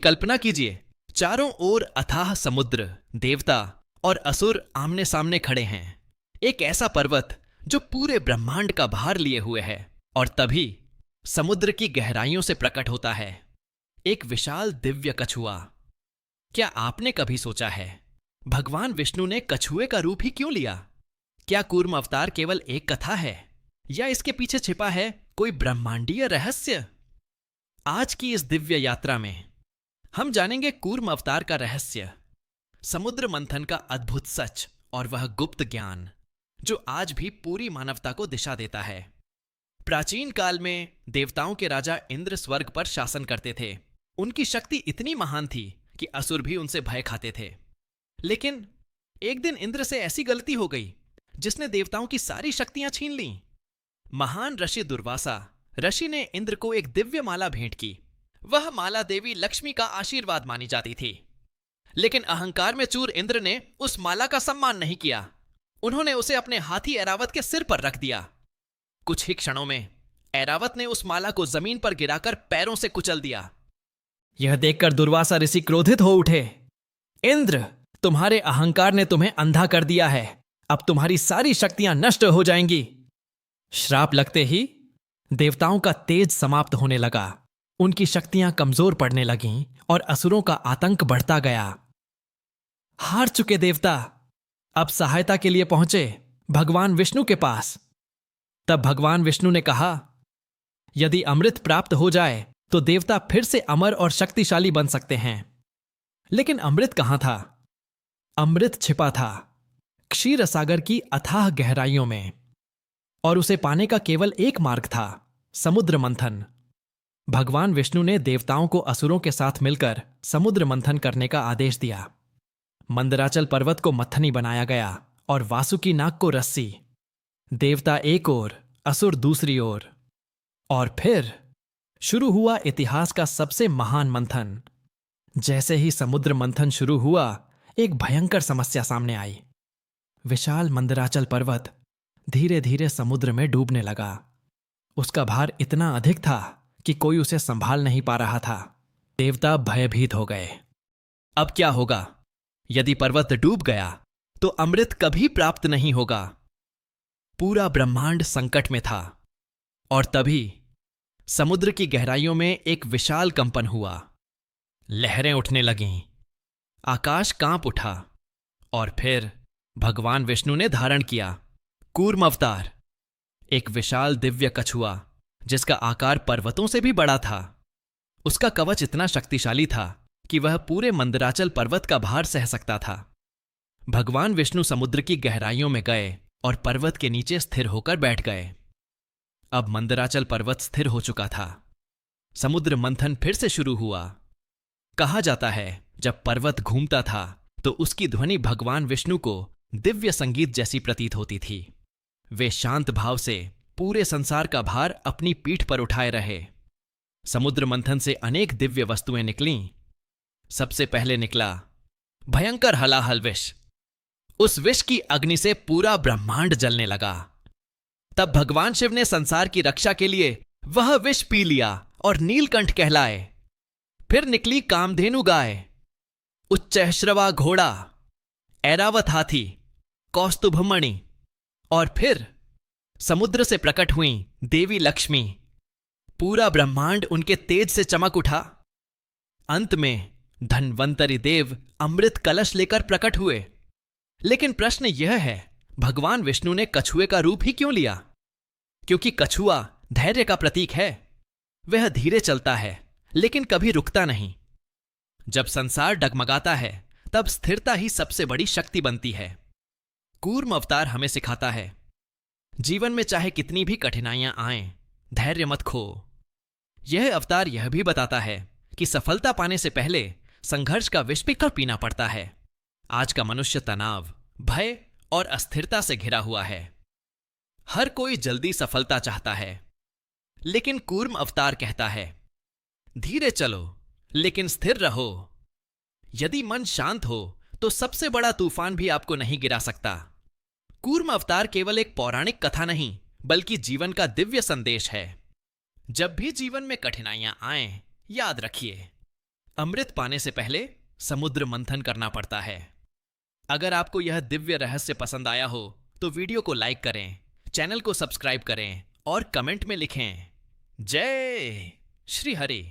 कल्पना कीजिए, चारों ओर अथाह समुद्र, देवता और असुर आमने सामने खड़े हैं। एक ऐसा पर्वत जो पूरे ब्रह्मांड का भार लिए हुए है। और तभी समुद्र की गहराइयों से प्रकट होता है एक विशाल दिव्य कछुआ। क्या आपने कभी सोचा है, भगवान विष्णु ने कछुए का रूप ही क्यों लिया? क्या कूर्म अवतार केवल एक कथा है, या इसके पीछे छिपा है कोई ब्रह्मांडीय रहस्य? आज की इस दिव्य यात्रा में हम जानेंगे कूर्म अवतार का रहस्य, समुद्र मंथन का अद्भुत सच और वह गुप्त ज्ञान जो आज भी पूरी मानवता को दिशा देता है। प्राचीन काल में देवताओं के राजा इंद्र स्वर्ग पर शासन करते थे। उनकी शक्ति इतनी महान थी कि असुर भी उनसे भय खाते थे। लेकिन एक दिन इंद्र से ऐसी गलती हो गई जिसने देवताओं की सारी शक्तियां छीन लीं। महान ऋषि दुर्वासा ऋषि ने इंद्र को एक दिव्य माला भेंट की। वह माला देवी लक्ष्मी का आशीर्वाद मानी जाती थी। लेकिन अहंकार में चूर इंद्र ने उस माला का सम्मान नहीं किया। उन्होंने उसे अपने हाथी ऐरावत के सिर पर रख दिया। कुछ ही क्षणों में ऐरावत ने उस माला को जमीन पर गिराकर पैरों से कुचल दिया। यह देखकर दुर्वासा ऋषि क्रोधित हो उठे। इंद्र, तुम्हारे अहंकार ने तुम्हें अंधा कर दिया है। अब तुम्हारी सारी शक्तियां नष्ट हो जाएंगी। श्राप लगते ही देवताओं का तेज समाप्त होने लगा। उनकी शक्तियां कमजोर पड़ने लगीं और असुरों का आतंक बढ़ता गया। हार चुके देवता अब सहायता के लिए पहुंचे भगवान विष्णु के पास। तब भगवान विष्णु ने कहा, यदि अमृत प्राप्त हो जाए तो देवता फिर से अमर और शक्तिशाली बन सकते हैं। लेकिन अमृत कहां था? अमृत छिपा था क्षीर सागर की अथाह गहराइयों में, और उसे पाने का केवल एक मार्ग था, समुद्र मंथन। भगवान विष्णु ने देवताओं को असुरों के साथ मिलकर समुद्र मंथन करने का आदेश दिया। मंदराचल पर्वत को मथनी बनाया गया और वासुकी नाग को रस्सी। देवता एक ओर, असुर दूसरी ओर। और फिर शुरू हुआ इतिहास का सबसे महान मंथन। जैसे ही समुद्र मंथन शुरू हुआ, एक भयंकर समस्या सामने आई। विशाल मंदराचल पर्वत धीरे धीरे समुद्र में डूबने लगा। उसका भार इतना अधिक था कि कोई उसे संभाल नहीं पा रहा था। देवता भयभीत हो गए। अब क्या होगा? यदि पर्वत डूब गया तो अमृत कभी प्राप्त नहीं होगा। पूरा ब्रह्मांड संकट में था। और तभी समुद्र की गहराइयों में एक विशाल कंपन हुआ। लहरें उठने लगीं, आकाश कांप उठा। और फिर भगवान विष्णु ने धारण किया कूर्म अवतार, एक विशाल दिव्य कछुआ जिसका आकार पर्वतों से भी बड़ा था। उसका कवच इतना शक्तिशाली था कि वह पूरे मंदराचल पर्वत का भार सह सकता था। भगवान विष्णु समुद्र की गहराइयों में गए और पर्वत के नीचे स्थिर होकर बैठ गए। अब मंदराचल पर्वत स्थिर हो चुका था। समुद्र मंथन फिर से शुरू हुआ। कहा जाता है, जब पर्वत घूमता था तो उसकी ध्वनि भगवान विष्णु को दिव्य संगीत जैसी प्रतीत होती थी। वे शांत भाव से पूरे संसार का भार अपनी पीठ पर उठाए रहे। समुद्र मंथन से अनेक दिव्य वस्तुएं निकलीं। सबसे पहले निकला भयंकर हलाहल विष। उस विष की अग्नि से पूरा ब्रह्मांड जलने लगा। तब भगवान शिव ने संसार की रक्षा के लिए वह विष पी लिया और नीलकंठ कहलाए। फिर निकली कामधेनु गाय, उच्चैःश्रवा घोड़ा, ऐरावत हाथी, कौस्तुभमणि। और फिर समुद्र से प्रकट हुई देवी लक्ष्मी। पूरा ब्रह्मांड उनके तेज से चमक उठा। अंत में धन्वंतरि देव अमृत कलश लेकर प्रकट हुए। लेकिन प्रश्न यह है, भगवान विष्णु ने कछुए का रूप ही क्यों लिया? क्योंकि कछुआ धैर्य का प्रतीक है। वह धीरे चलता है लेकिन कभी रुकता नहीं। जब संसार डगमगाता है तब स्थिरता ही सबसे बड़ी शक्ति बनती है। कूर्म अवतार हमें सिखाता है, जीवन में चाहे कितनी भी कठिनाइयां आएं, धैर्य मत खो। यह अवतार यह भी बताता है कि सफलता पाने से पहले संघर्ष का विष पीकर पीना पड़ता है। आज का मनुष्य तनाव, भय और अस्थिरता से घिरा हुआ है। हर कोई जल्दी सफलता चाहता है। लेकिन कूर्म अवतार कहता है, धीरे चलो लेकिन स्थिर रहो। यदि मन शांत हो तो सबसे बड़ा तूफान भी आपको नहीं गिरा सकता। कूर्म अवतार केवल एक पौराणिक कथा नहीं बल्कि जीवन का दिव्य संदेश है। जब भी जीवन में कठिनाइयां आएं, याद रखिए, अमृत पाने से पहले समुद्र मंथन करना पड़ता है। अगर आपको यह दिव्य रहस्य पसंद आया हो तो वीडियो को लाइक करें, चैनल को सब्सक्राइब करें और कमेंट में लिखें जय श्री हरि।